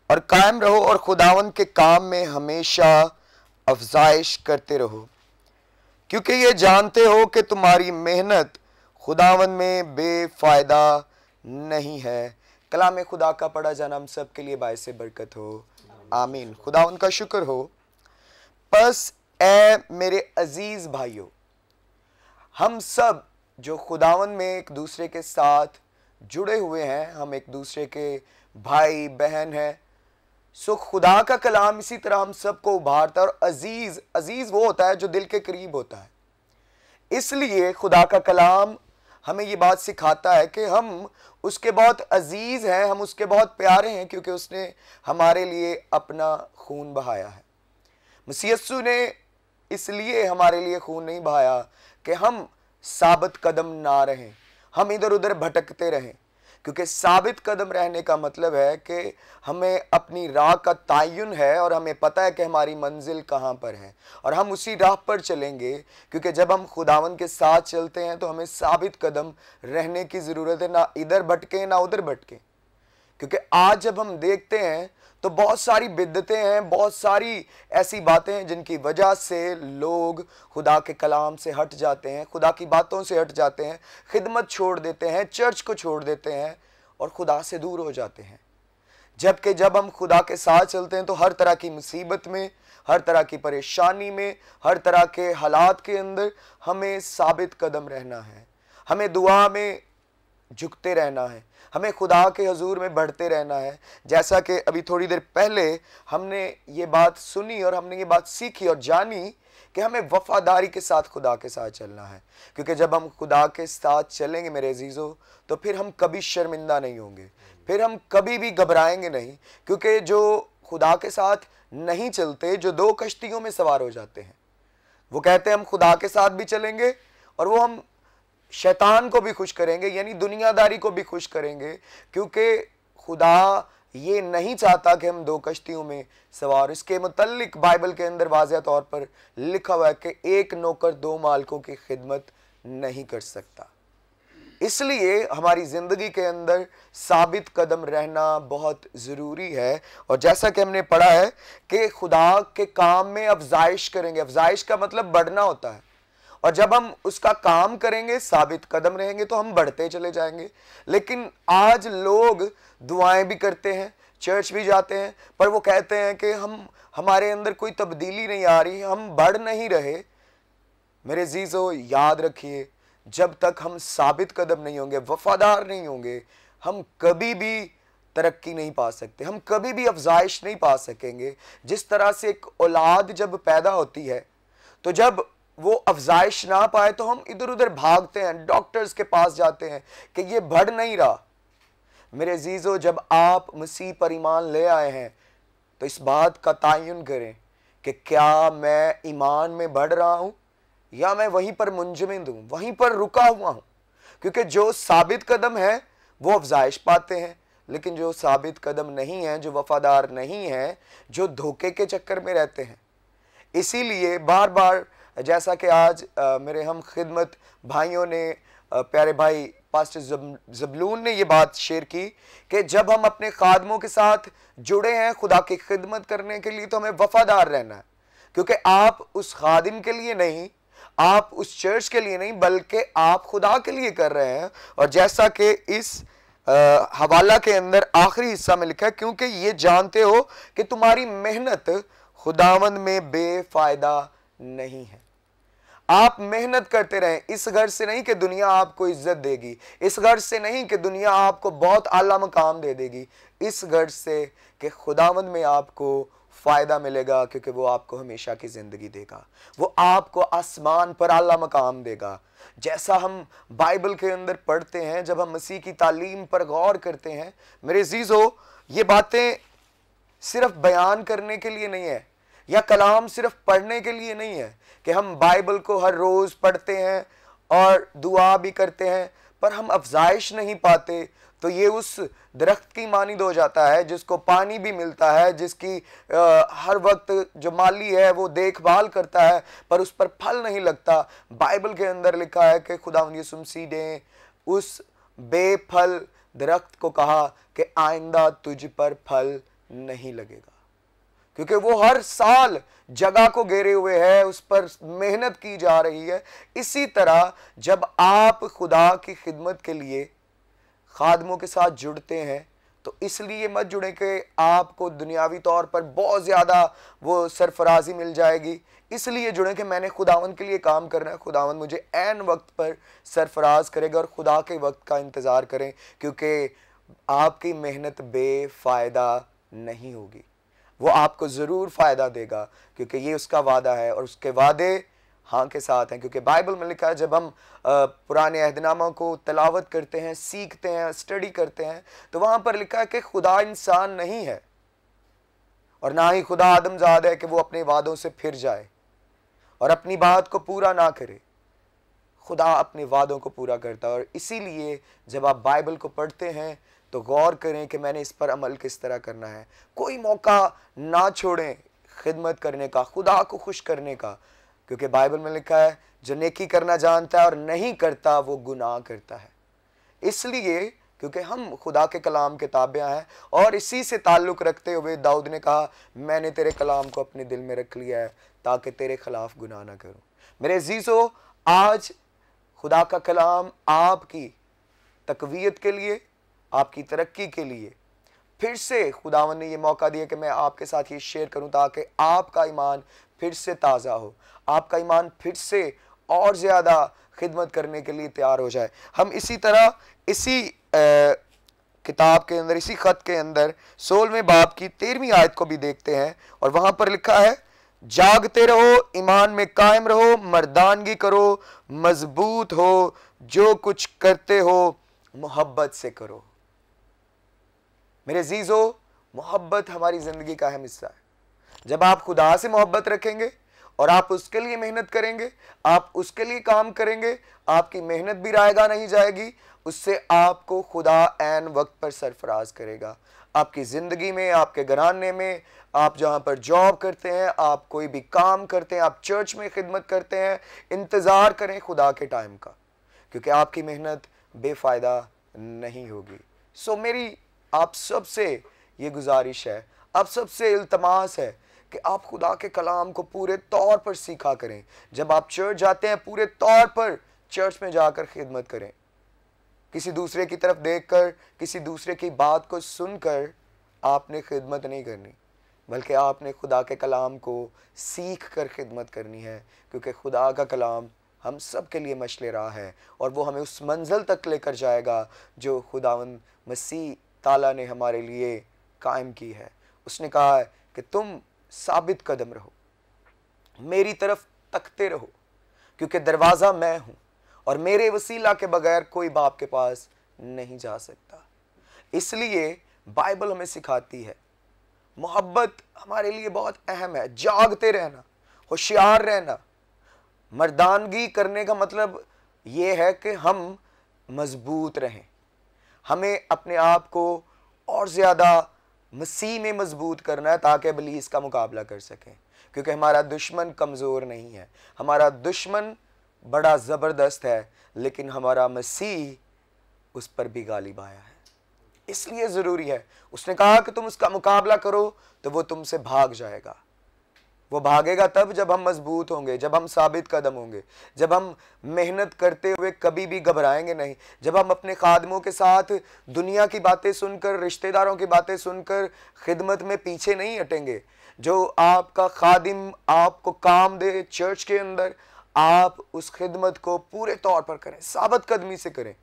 और कायम रहो और खुदावन के काम में हमेशा अफजाइश करते रहो, क्योंकि ये जानते हो कि तुम्हारी मेहनत खुदावन में बेफायदा नहीं है। कलाम खुदा का पढ़ा जाना हम सब के लिए बायसे बरकत हो, आमीन। खुदावन का शुक्र हो। बस ए मेरे अजीज भाइयों, हम सब जो खुदावन में एक दूसरे के साथ जुड़े हुए हैं, हम एक दूसरे के भाई बहन हैं, सो खुदा का कलाम इसी तरह हम सबको उभारता है। और अजीज, अजीज वो होता है जो दिल के करीब होता है। इसलिए खुदा का कलाम हमें ये बात सिखाता है कि हम उसके बहुत अजीज हैं, हम उसके बहुत प्यारे हैं, क्योंकि उसने हमारे लिए अपना खून बहाया है। मसीह यीशु ने इसलिए हमारे लिए खून नहीं बहाया कि हम साबित कदम ना रहें, हम इधर उधर भटकते रहें, क्योंकि साबित कदम रहने का मतलब है कि हमें अपनी राह का तयन है और हमें पता है कि हमारी मंजिल कहाँ पर है और हम उसी राह पर चलेंगे। क्योंकि जब हम खुदावन के साथ चलते हैं तो हमें साबित कदम रहने की ज़रूरत है, ना इधर भटके ना उधर भटके। क्योंकि आज जब हम देखते हैं तो बहुत सारी बिद्दतें हैं, बहुत सारी ऐसी बातें हैं जिनकी वजह से लोग खुदा के कलाम से हट जाते हैं, खुदा की बातों से हट जाते हैं, खिदमत छोड़ देते हैं, चर्च को छोड़ देते हैं और खुदा से दूर हो जाते हैं। जबकि जब हम खुदा के साथ चलते हैं तो हर तरह की मुसीबत में, हर तरह की परेशानी में, हर तरह के हालात के अंदर हमें साबित कदम रहना है। हमें दुआ में झुकते रहना है, हमें खुदा के हजूर में बढ़ते रहना है। जैसा कि अभी थोड़ी देर पहले हमने ये बात सुनी और हमने ये बात सीखी और जानी कि हमें वफादारी के साथ खुदा के साथ चलना है, क्योंकि जब हम खुदा के साथ चलेंगे मेरे अजीज़ों, तो फिर हम कभी शर्मिंदा नहीं होंगे, फिर हम कभी भी घबराएंगे नहीं। क्योंकि जो खुदा के साथ नहीं चलते, जो दो कश्तियों में सवार हो जाते हैं, वो कहते हैं हम खुदा के साथ भी चलेंगे और वो हम शैतान को भी खुश करेंगे, यानी दुनियादारी को भी खुश करेंगे, क्योंकि खुदा ये नहीं चाहता कि हम दो कश्तियों में सवार। इसके मुतल्लिक बाइबल के अंदर वाज़ेह तौर पर लिखा हुआ है कि एक नौकर दो मालिकों की खिदमत नहीं कर सकता। इसलिए हमारी ज़िंदगी के अंदर साबित कदम रहना बहुत ज़रूरी है। और जैसा कि हमने पढ़ा है कि खुदा के काम में अफजाइश करेंगे, अफजाइश का मतलब बढ़ना होता है, और जब हम उसका काम करेंगे, साबित कदम रहेंगे, तो हम बढ़ते चले जाएंगे। लेकिन आज लोग दुआएं भी करते हैं, चर्च भी जाते हैं, पर वो कहते हैं कि हमारे अंदर कोई तब्दीली नहीं आ रही, हम बढ़ नहीं रहे। मेरे अजीज़ों, याद रखिए, जब तक हम साबित कदम नहीं होंगे, वफादार नहीं होंगे, हम कभी भी तरक्की नहीं पा सकते, हम कभी भी अफजाइश नहीं पा सकेंगे। जिस तरह से एक औलाद जब पैदा होती है, तो जब वो अफजाइश ना पाए तो हम इधर उधर भागते हैं, डॉक्टर्स के पास जाते हैं कि ये बढ़ नहीं रहा। मेरे अजीज़ों, जब आप मसीह पर ईमान ले आए हैं, तो इस बात का तयन करें कि क्या मैं ईमान में बढ़ रहा हूं या मैं वहीं पर मुंजमद हूं, वहीं पर रुका हुआ हूं। क्योंकि जो साबित कदम है वो अफजाइश पाते हैं, लेकिन जो साबित कदम नहीं है, जो वफादार नहीं है, जो धोखे के चक्कर में रहते हैं। इसीलिए बार बार, जैसा कि आज मेरे हम खिदमत भाइयों ने, प्यारे भाई पास्टर ज़बलून ने ये बात शेयर की कि जब हम अपने खादमों के साथ जुड़े हैं खुदा की खिदमत करने के लिए, तो हमें वफादार रहना है। क्योंकि आप उस खादिम के लिए नहीं, आप उस चर्च के लिए नहीं, बल्कि आप खुदा के लिए कर रहे हैं। और जैसा कि इस हवाला के अंदर आखिरी हिस्सा में लिखा है, क्योंकि ये जानते हो कि तुम्हारी मेहनत खुदावंद में बेफायदा नहीं है। आप मेहनत करते रहें, इस घर से नहीं कि दुनिया आपको इज्जत देगी, इस घर से नहीं कि दुनिया आपको बहुत आला मकाम दे देगी, इस घर से कि खुदावंद में आपको फायदा मिलेगा, क्योंकि वो आपको हमेशा की जिंदगी देगा, वो आपको आसमान पर आला मकाम देगा। जैसा हम बाइबल के अंदर पढ़ते हैं, जब हम मसीह की तालीम पर गौर करते हैं, मेरे अजीजों, ये बातें सिर्फ बयान करने के लिए नहीं है, या कलाम सिर्फ पढ़ने के लिए नहीं है कि हम बाइबल को हर रोज पढ़ते हैं और दुआ भी करते हैं, पर हम अफजाइश नहीं पाते, तो ये उस दरख्त की मानिंद हो जाता है जिसको पानी भी मिलता है, जिसकी हर वक्त जो माली है वो देखभाल करता है, पर उस पर फल नहीं लगता। बाइबल के अंदर लिखा है कि खुदा यीशु मसीह ने उस बेफल दरख्त को कहा कि आइंदा तुझ पर फल नहीं लगेगा, क्योंकि वो हर साल जगह को घेरे हुए है, उस पर मेहनत की जा रही है। इसी तरह जब आप खुदा की खिदमत के लिए खादमों के साथ जुड़ते हैं, तो इसलिए मत जुड़े कि आपको दुनियावी तौर पर बहुत ज़्यादा वो सरफराजी मिल जाएगी, इसलिए जुड़े कि मैंने खुदावंद के लिए काम करना है, खुदावंद मुझे ऐन वक्त पर सरफराज करेगा, और खुदा के वक्त का इंतज़ार करें, क्योंकि आपकी मेहनत बेफ़ायदा नहीं होगी, वो आपको ज़रूर फ़ायदा देगा, क्योंकि ये उसका वादा है और उसके वादे हाँ के साथ हैं। क्योंकि बाइबल में लिखा है, जब हम पुराने अहदनामा को तलावत करते हैं, सीखते हैं, स्टडी करते हैं, तो वहाँ पर लिखा है कि खुदा इंसान नहीं है और ना ही खुदा आदमजाद है कि वो अपने वादों से फिर जाए और अपनी बात को पूरा ना करे। खुदा अपने वादों को पूरा करता है, और इसीलिए जब आप बाइबल को पढ़ते हैं तो गौर करें कि मैंने इस पर अमल किस तरह करना है। कोई मौका ना छोड़ें खिदमत करने का, खुदा को खुश करने का, क्योंकि बाइबल में लिखा है जो नेकी करना जानता है और नहीं करता वो गुनाह करता है। इसलिए क्योंकि हम खुदा के कलाम के ताबिया हैं, और इसी से ताल्लुक़ रखते हुए दाऊद ने कहा, मैंने तेरे कलाम को अपने दिल में रख लिया है ताकि तेरे खिलाफ गुनाह ना करूं। मेरे अजीज़ों, आज खुदा का कलाम आपकी तकवीयत के लिए, आपकी तरक्की के लिए फिर से खुदावन ने ये मौका दिया कि मैं आपके साथ ये शेयर करूं, ताकि आपका ईमान फिर से ताज़ा हो, आपका ईमान फिर से और ज़्यादा खिदमत करने के लिए तैयार हो जाए। हम इसी तरह इसी किताब के अंदर, इसी खत के अंदर 16वें बाब की 13वीं आयत को भी देखते हैं, और वहां पर लिखा है, जागते रहो, ईमान में कायम रहो, मर्दानगी करो, मजबूत हो, जो कुछ करते हो मोहब्बत से करो। मेरे अजीजों, मोहब्बत हमारी जिंदगी का अहम हिस्सा है। जब आप खुदा से मोहब्बत रखेंगे और आप उसके लिए मेहनत करेंगे, आप उसके लिए काम करेंगे, आपकी मेहनत भी रायगा नहीं जाएगी, उससे आपको खुदा ऐन वक्त पर सरफराज करेगा। आपकी जिंदगी में, आपके घराने में, आप जहां पर जॉब करते हैं, आप कोई भी काम करते हैं, आप चर्च में खिदमत करते हैं, इंतजार करें खुदा के टाइम का, क्योंकि आपकी मेहनत बेफायदा नहीं होगी। सो मेरी आप सबसे ये गुजारिश है, आप सबसे इल्तमास है कि आप खुदा के कलाम को पूरे तौर पर सीखा करें। जब आप चर्च जाते हैं, पूरे तौर पर चर्च में जाकर खिदमत करें। किसी दूसरे की तरफ देखकर, किसी दूसरे की बात को सुनकर आपने खिदमत नहीं करनी, बल्कि आपने खुदा के कलाम को सीख कर खिदमत करनी है, क्योंकि खुदा का कलाम हम सब के लिए मशले राह है, और वो हमें उस मंजिल तक लेकर जाएगा जो खुदावंद मसीह ताला ने हमारे लिए कायम की है। उसने कहा है कि तुम साबित कदम रहो, मेरी तरफ तकते रहो, क्योंकि दरवाज़ा मैं हूँ और मेरे वसीला के बगैर कोई बाप के पास नहीं जा सकता। इसलिए बाइबल हमें सिखाती है मोहब्बत हमारे लिए बहुत अहम है। जागते रहना, होशियार रहना, मर्दानगी करने का मतलब ये है कि हम मजबूत रहें। हमें अपने आप को और ज़्यादा मसीह में मजबूत करना है ताकि इब्लीस का मुकाबला कर सकें, क्योंकि हमारा दुश्मन कमज़ोर नहीं है, हमारा दुश्मन बड़ा ज़बरदस्त है, लेकिन हमारा मसीह उस पर भी गालिब आया है। इसलिए ज़रूरी है, उसने कहा कि तुम उसका मुकाबला करो तो वो तुमसे भाग जाएगा। वो भागेगा तब जब हम मजबूत होंगे, जब हम साबित कदम होंगे, जब हम मेहनत करते हुए कभी भी घबराएंगे नहीं, जब हम अपने खादमों के साथ दुनिया की बातें सुनकर, रिश्तेदारों की बातें सुनकर खिदमत में पीछे नहीं हटेंगे। जो आपका खादिम आपको काम दे चर्च के अंदर, आप उस खिदमत को पूरे तौर पर करें, साबित कदमी से करें।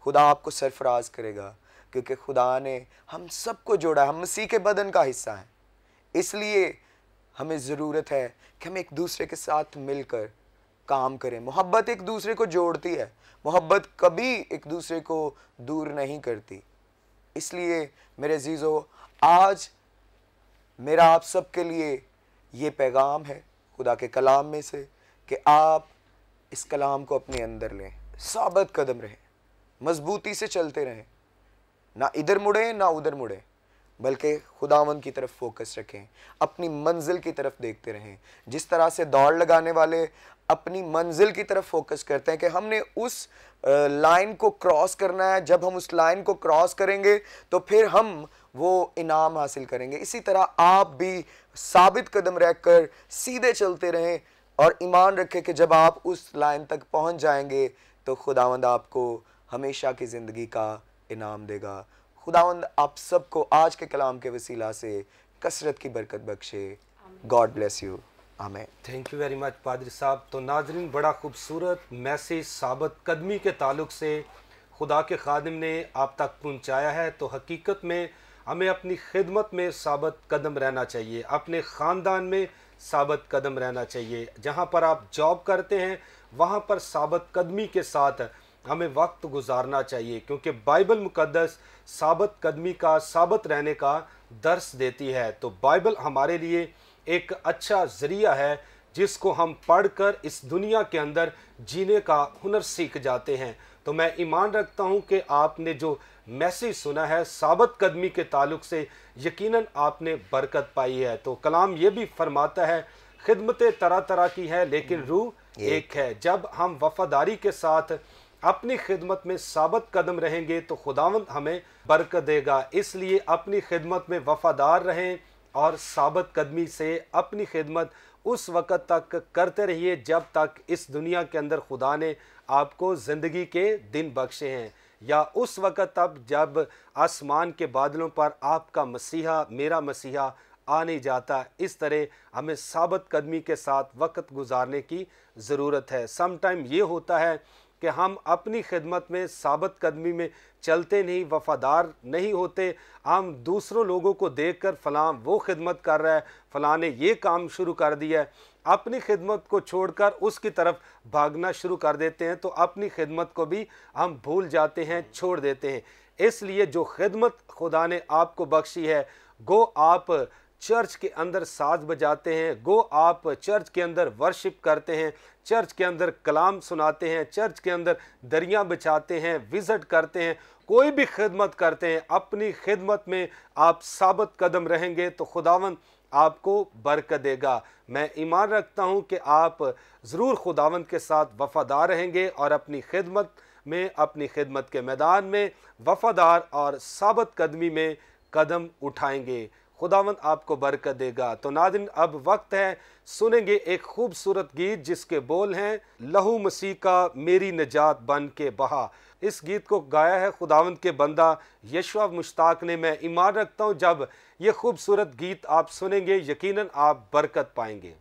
खुदा आपको सरफराज करेगा, क्योंकि खुदा ने हम सबको जोड़ा है, हम मसीह के बदन का हिस्सा हैं। इसलिए हमें ज़रूरत है कि हम एक दूसरे के साथ मिलकर काम करें। मोहब्बत एक दूसरे को जोड़ती है, मोहब्बत कभी एक दूसरे को दूर नहीं करती। इसलिए मेरे अजीज़ों, आज मेरा आप सब के लिए ये पैगाम है खुदा के कलाम में से कि आप इस कलाम को अपने अंदर लें, साबित कदम रहें, मजबूती से चलते रहें, ना इधर मुड़े ना उधर मुड़े, बल्कि खुदावंद की तरफ फोकस रखें, अपनी मंजिल की तरफ देखते रहें। जिस तरह से दौड़ लगाने वाले अपनी मंजिल की तरफ फोकस करते हैं कि हमने उस लाइन को क्रॉस करना है, जब हम उस लाइन को क्रॉस करेंगे तो फिर हम वो इनाम हासिल करेंगे। इसी तरह आप भी साबित कदम रहकर सीधे चलते रहें और ईमान रखें कि जब आप उस लाइन तक पहुंच जाएंगे तो खुदावंद आपको हमेशा की ज़िंदगी का इनाम देगा। खुदावंद आप सबको आज के कलाम के वसीला से कसरत की बरकत बख्शे। गॉड ब्लेस यू, आमीन। थैंक यू वेरी मच पादरी साहब। तो नाजरीन, बड़ा खूबसूरत मैसेज साबित कदमी के ताल्लुक से खुदा के खादिम ने आप तक पहुंचाया है। तो हकीकत में हमें अपनी खिदमत में साबित कदम रहना चाहिए, अपने ख़ानदान में साबित कदम रहना चाहिए, जहाँ पर आप जॉब करते हैं वहाँ पर साबित कदमी के साथ हमें वक्त गुजारना चाहिए, क्योंकि बाइबल मुकद्दस साबित कदमी का, साबित रहने का दर्स देती है। तो बाइबल हमारे लिए एक अच्छा ज़रिया है जिसको हम पढ़कर इस दुनिया के अंदर जीने का हुनर सीख जाते हैं। तो मैं ईमान रखता हूं कि आपने जो मैसेज सुना है साबित कदमी के ताल्लुक से, यकीनन आपने बरकत पाई है। तो कलाम ये भी फरमाता है, खिदमतें तरह तरह की है लेकिन रूह एक है। जब हम वफादारी के साथ अपनी खिदमत में साबित कदम रहेंगे तो खुदावंद हमें बरकत देगा। इसलिए अपनी खिदमत में वफादार रहें और साबित कदमी से अपनी खिदमत उस वक़्त तक करते रहिए जब तक इस दुनिया के अंदर खुदा ने आपको ज़िंदगी के दिन बख्शे हैं, या उस वक़्त तक जब आसमान के बादलों पर आपका मसीहा, मेरा मसीहा आ नहीं जाता। इस तरह हमें साबित कदमी के साथ वक्त गुजारने की ज़रूरत है। सम टाइम ये होता है कि हम अपनी खिदमत में साबित कदमी में चलते नहीं, वफ़ादार नहीं होते। हम दूसरों लोगों को देखकर फ़लाँ वो खिदमत कर रहा है, फ़लाँ ने ये काम शुरू कर दिया है, अपनी खिदमत को छोड़कर उसकी तरफ भागना शुरू कर देते हैं, तो अपनी खिदमत को भी हम भूल जाते हैं, छोड़ देते हैं। इसलिए जो खिदमत खुदा ने आपको बख्शी है, गो आप चर्च के अंदर साज बजाते हैं, गो आप चर्च के अंदर वर्शिप करते हैं, चर्च के अंदर कलाम सुनाते हैं, चर्च के अंदर दरियाँ बिछाते हैं, विज़िट करते हैं, कोई भी खिदमत करते हैं, अपनी खिदमत में आप साबित कदम रहेंगे तो खुदावंद आपको बरकत देगा। मैं ईमान रखता हूँ कि आप ज़रूर खुदावंद के साथ वफ़ादार रहेंगे और अपनी खिदमत में, अपनी खिदमत के मैदान में वफ़ादार और साबित कदमी में कदम उठाएंगे। खुदावंद आपको बरकत देगा। तो नाज़रीन, अब वक्त है सुनेंगे एक खूबसूरत गीत जिसके बोल हैं, लहू मसीह का मेरी निजात बन के बहा। इस गीत को गाया है खुदावंद के बंदा यशवा मुश्ताक ने। मैं ईमान रखता हूँ जब ये खूबसूरत गीत आप सुनेंगे यकीनन आप बरकत पाएंगे।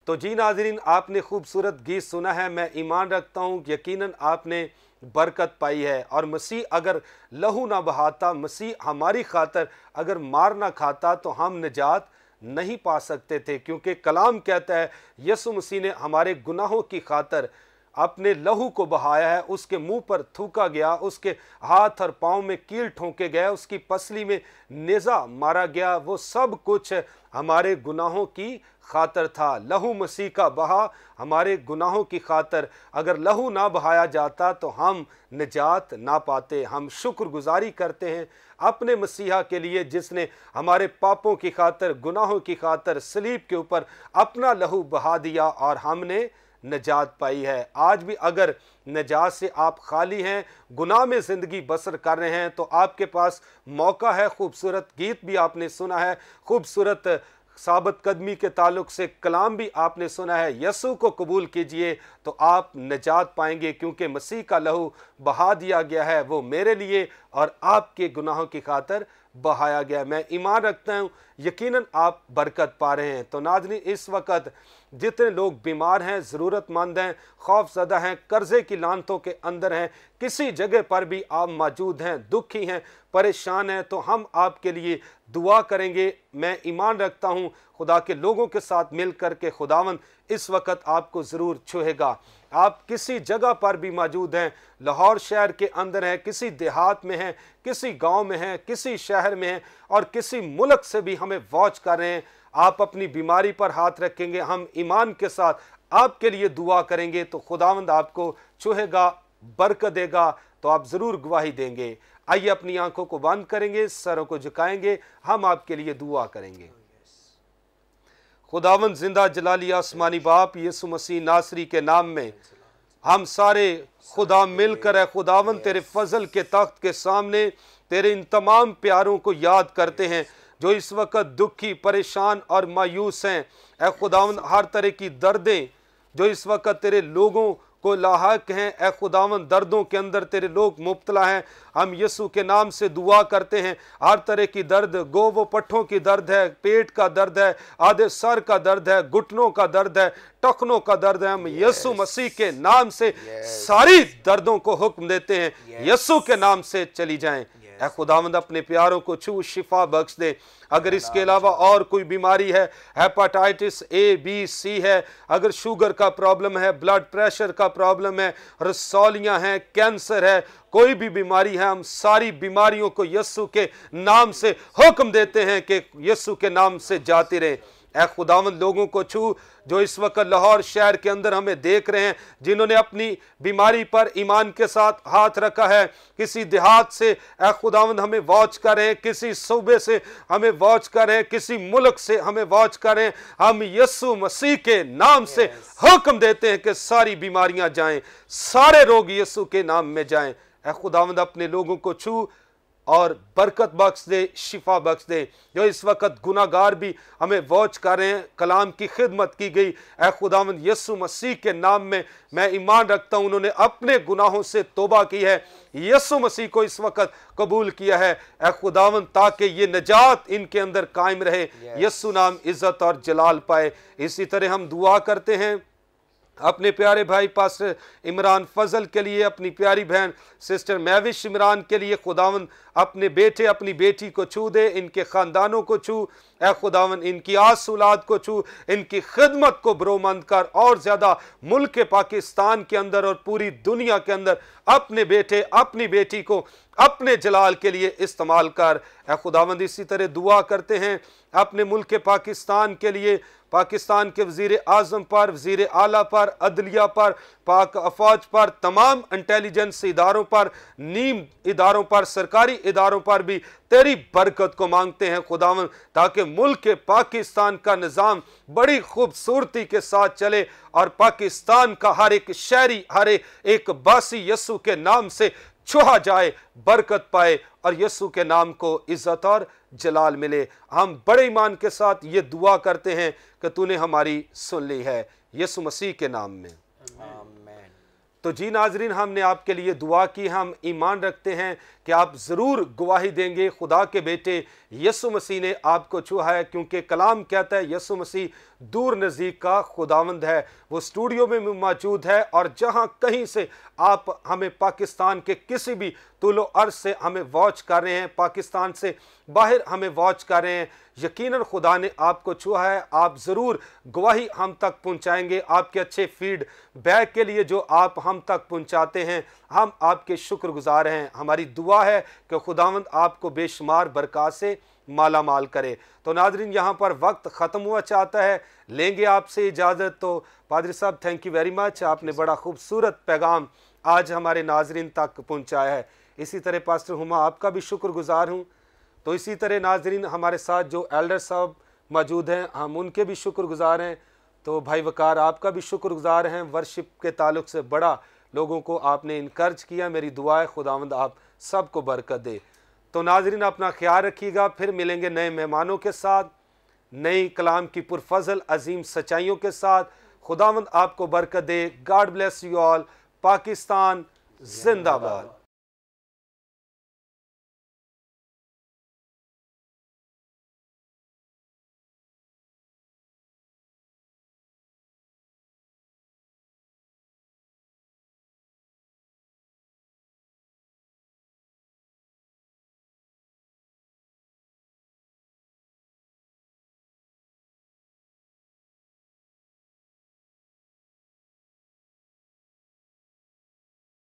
तो जी नाजरीन, आपने खूबसूरत गीत सुना है। मैं ईमान रखता हूँ यकीनन आपने बरकत पाई है। और मसीह अगर लहू ना बहाता, मसीह हमारी खातर अगर मार ना खाता तो हम निजात नहीं पा सकते थे, क्योंकि कलाम कहता है यसु मसीह ने हमारे गुनाहों की खातर अपने लहू को बहाया है। उसके मुंह पर थूका गया, उसके हाथ और पाँव में कील ठोंके गए, उसकी पसली में नेज़ा मारा गया। वो सब कुछ हमारे गुनाहों की खातर था। लहू मसीह का बहा हमारे गुनाहों की खातर। अगर लहू ना बहाया जाता तो हम निजात ना पाते। हम शुक्रगुजारी करते हैं अपने मसीहा के लिए, जिसने हमारे पापों की खातर, गुनाहों की खातर सलीब के ऊपर अपना लहू बहा दिया और हमने निजात पाई है। आज भी अगर निजात से आप खाली हैं, गुनाह में ज़िंदगी बसर कर रहे हैं, तो आपके पास मौका है। खूबसूरत गीत भी आपने सुना है, खूबसूरत साबित कदमी के ताल्लुक से कलाम भी आपने सुना है। यसु को कबूल कीजिए तो आप निजात पाएंगे, क्योंकि मसीह का लहू बहा दिया गया है, वो मेरे लिए और आपके गुनाहों की खातर बहाया गया। मैं ईमान रखता हूँ यकीनन आप बरकत पा रहे हैं। तो नाज़रीन, इस वक्त जितने लोग बीमार हैं, ज़रूरतमंद हैं, खौफज़दा हैं, कर्ज़े की लानतों के अंदर हैं, किसी जगह पर भी आप मौजूद हैं, दुखी हैं, परेशान हैं, तो हम आपके लिए दुआ करेंगे। मैं ईमान रखता हूँ खुदा के लोगों के साथ मिल कर के खुदावंद इस वक्त आपको ज़रूर छुएगा। आप किसी जगह पर भी मौजूद हैं, लाहौर शहर के अंदर हैं, किसी देहात में हैं, किसी गांव में हैं, किसी शहर में हैं और किसी मुल्क से भी हमें वॉच कर रहे हैं, आप अपनी बीमारी पर हाथ रखेंगे, हम ईमान के साथ आपके लिए दुआ करेंगे तो खुदावंद आपको छुएगा, बरकत देगा, तो आप ज़रूर गवाही देंगे। आइए अपनी आंखों को बंद करेंगे, सरों को झुकाएंगे, हम आपके लिए दुआ करेंगे। खुदावंद जिंदा जलाली आसमानी बाप, यीशु मसीह नासरी के नाम में हम सारे खुदा मिलकर है खुदावंद तेरे फजल के तख्त के सामने तेरे इन तमाम प्यारों को याद करते हैं जो इस वक्त दुखी, परेशान और मायूस हैं। ऐ खुदावंद हर तरह की दर्दें जो इस वक्त तेरे लोगों को लाहक हैं, ऐ खुदावंद दर्दों के अंदर तेरे लोग मुब्तला हैं, हम यीशु के नाम से दुआ करते हैं। हर तरह की दर्द, गो पट्ठों की दर्द है, पेट का दर्द है, आधे सर का दर्द है, घुटनों का दर्द है, टखनों का दर्द है, हम यीशु मसीह के नाम से सारी दर्दों को हुक्म देते हैं, यीशु के नाम से चली जाएं। ऐ खुदावंद अपने प्यारों को छू शिफा बख्श दे। अगर इसके अलावा और कोई बीमारी है, हेपाटाइटिस ए, बी, सी है, अगर शुगर का प्रॉब्लम है, ब्लड प्रेशर का प्रॉब्लम है, रसौलियां हैं, कैंसर है, कोई भी बीमारी है, हम सारी बीमारियों को यीशु के नाम से हुक्म देते हैं कि यीशु के नाम से जाती रहे। ऐ खुदावंद लोगों को छू जो इस वक्त लाहौर शहर के अंदर हमें देख रहे हैं, जिन्होंने अपनी बीमारी पर ईमान के साथ हाथ रखा है, किसी देहात से ऐ खुदावंद हमें वॉच कर रहे हैं, किसी सूबे से हमें वॉच कर रहे हैं, किसी मुल्क से हमें वॉच कर रहे हैं, हम यीशु मसीह के नाम से हुक्म देते हैं कि सारी बीमारियां जाएं, सारे रोग यीशु के नाम में जाएं। ऐ खुदावंद अपने लोगों को छू और बरकत बख्श दे, शिफा बख्श दे। जो इस वक्त गुनाहगार भी हमें वॉच कर रहे हैं, कलाम की खिदमत की गई, ऐ खुदावंद यीशु मसीह के नाम में मैं ईमान रखता हूं उन्होंने अपने गुनाहों से तौबा की है, यीशु मसीह को इस वक्त कबूल किया है। ऐ खुदावंद ताकि ये निजात इनके अंदर कायम रहे, यीशु नाम इज्जत और जलाल पाए। इसी तरह हम दुआ करते हैं अपने प्यारे भाई पास्टर इमरान फजल के लिए, अपनी प्यारी बहन सिस्टर महविश इमरान के लिए खुदावंद अपने बेटे, अपनी बेटी को छू दे, इनके ख़ानदानों को छू, ऐ खुदावंद इनकी आस औलाद को छू, इनकी खिदमत को बरोमंद कर और ज़्यादा मुल्क पाकिस्तान के अंदर और पूरी दुनिया के अंदर अपने बेटे, अपनी बेटी को अपने जलाल के लिए इस्तेमाल कर। ऐ खुदावंद इसी तरह दुआ करते हैं अपने मुल्क पाकिस्तान के लिए, पाकिस्तान के वज़ीर आज़म पर, वज़ीर आला पर, अदलिया पर, पाक अफवाज पर, तमाम इंटेलिजेंस इदारों पर, नीम इदारों पर, सरकारी इदारों पर भी तेरी बरकत को मांगते हैं खुदावंद, ताकि मुल्क पाकिस्तान का निज़ाम बड़ी खूबसूरती के साथ चले और पाकिस्तान का हर एक शहरी, हर एक बासी यीशु के नाम से छुआ जाए, बरकत पाए और यीशु के नाम को इज्जत और जलाल मिले। हम बड़े ईमान के साथ ये दुआ करते हैं कि तूने हमारी सुन ली है, यीशु मसीह के नाम में, आमीन। तो जी नाजरीन, हमने आपके लिए दुआ की, हम ईमान रखते हैं कि आप ज़रूर गवाही देंगे खुदा के बेटे यीशु मसीह ने आपको छुआ है, क्योंकि कलाम कहता है यीशु मसीह दूर नज़दीक का खुदावंद है। वो स्टूडियो में मौजूद है और जहां कहीं से आप हमें पाकिस्तान के किसी भी तुलो अर्ज से हमें वॉच कर रहे हैं, पाकिस्तान से बाहर हमें वॉच कर रहे हैं, यकीनन खुदा ने आपको छुआ है। आप ज़रूर गवाही हम तक पहुंचाएंगे। आपके अच्छे फीडबैक के लिए जो आप हम तक पहुंचाते हैं, हम आपके शुक्रगुजार हैं। हमारी दुआ है कि खुदावंद आपको बेशुमार बरकत से माला माल करे। तो नाजरीन, यहाँ पर वक्त ख़त्म हुआ चाहता है, लेंगे आपसे इजाज़त। तो पादरी साहब, थैंक यू वेरी मच, आपने बड़ा खूबसूरत पैगाम आज हमारे नाजरीन तक पहुँचाया है। इसी तरह पास्टर हुमा, आपका भी शुक्रगुजार हूँ। तो इसी तरह नाजरीन, हमारे साथ जो एल्डर साहब मौजूद हैं, हम उनके भी शुक्रगुजार हैं। तो भाई वकार, आपका भी शुक्रगुजार हैं। वर्शिप के ताल्लुक़ से बड़ा लोगों को आपने इनकर्ज किया। मेरी दुआ है खुदावंद आप सबको बरकत दे। तो नाजरीन, अपना ख्याल रखिएगा। फिर मिलेंगे नए मेहमानों के साथ, नई कलाम की पुरफजल अजीम सच्चाइयों के साथ। खुदावंद आपको बरकत दे। God bless you all. Pakistan जिंदाबाद।